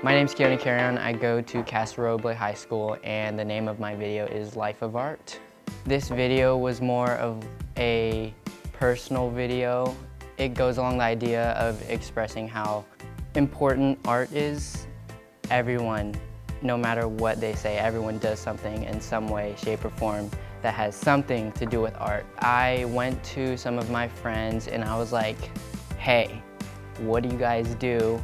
My name's Keoni. I go to Casa Roble High School, and the name of my video is Life of Art. This video was more of a personal video. It goes along the idea of expressing how important art is. Everyone, no matter what they say, everyone does something in some way, shape, or form that has something to do with art. I went to some of my friends and I was like, hey, what do you guys do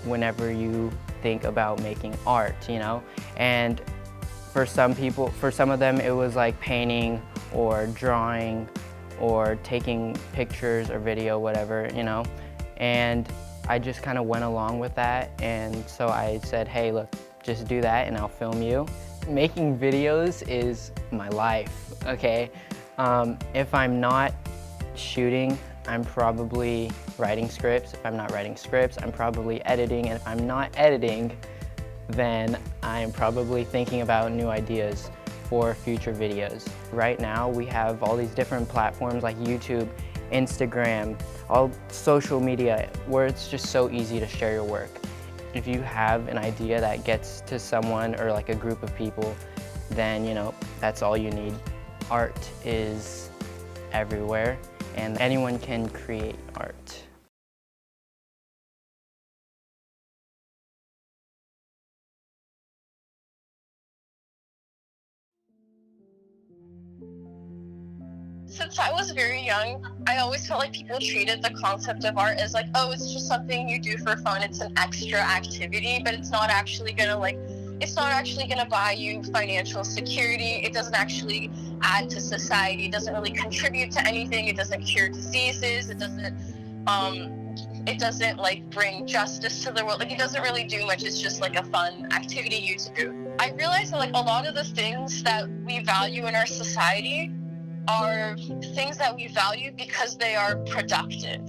whenever you think about making art, you know? And for some people, for some of them, it was like painting or drawing or taking pictures or video, whatever, you know? And I just kind of went along with that. And so I said, hey, look, just do that and I'll film you. Making videos is my life, okay? If I'm not shooting, I'm probably writing scripts. If I'm not writing scripts, I'm probably editing. And if I'm not editing, then I'm probably thinking about new ideas for future videos. Right now, we have all these different platforms like YouTube, Instagram, all social media, where it's just so easy to share your work. If you have an idea that gets to someone or like a group of people, then, you know, that's all you need. Art is everywhere, and anyone can create art. Since I was very young, I always felt like people treated the concept of art as like, oh, it's just something you do for fun. It's an extra activity, but it's not actually gonna buy you financial security. It doesn't actually add to society. It doesn't really contribute to anything. It doesn't cure diseases. It doesn't like bring justice to the world. Like, it doesn't really do much. It's just like a fun activity you do. I realized that like a lot of the things that we value in our society are things that we value because they are productive.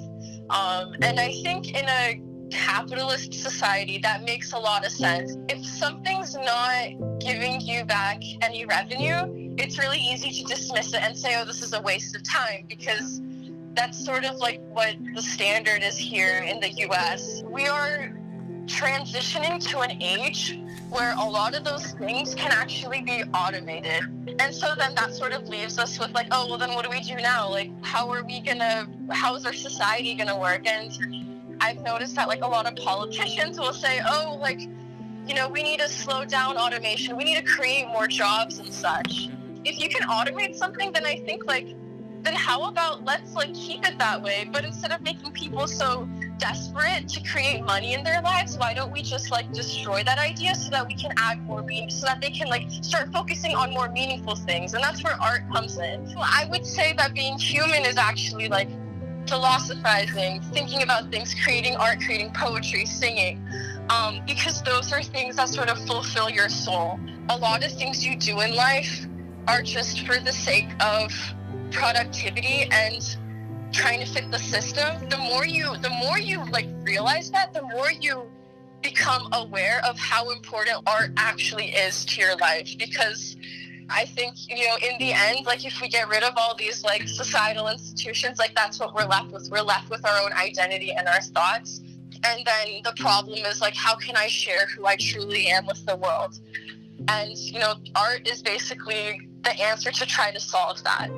And I think in a capitalist society, that makes a lot of sense. If something's not giving you back any revenue, it's really easy to dismiss it and say, oh, this is a waste of time, because that's sort of like what the standard is here in the US. We are transitioning to an age where a lot of those things can actually be automated. And so then that sort of leaves us with like, oh, well then what do we do now? Like, how is our society gonna work? And I've noticed that like a lot of politicians will say, oh, like, you know, we need to slow down automation. We need to create more jobs and such. If you can automate something, then I think like, then how about let's like keep it that way? But instead of making people so desperate to create money in their lives, why don't we just like destroy that idea so that we can add more meaning, so that they can like start focusing on more meaningful things? And that's where art comes in. So I would say that being human is actually like philosophizing, thinking about things, creating art, creating poetry, singing, because those are things that sort of fulfill your soul. A lot of things you do in life are just for the sake of productivity and trying to fit the system. The more you like realize that, the more you become aware of how important art actually is to your life. Because I think, you know, in the end, like if we get rid of all these like societal institutions, like that's what we're left with. We're left with our own identity and our thoughts. And then the problem is like, how can I share who I truly am with the world? And, you know, art is basically the answer to try to solve that.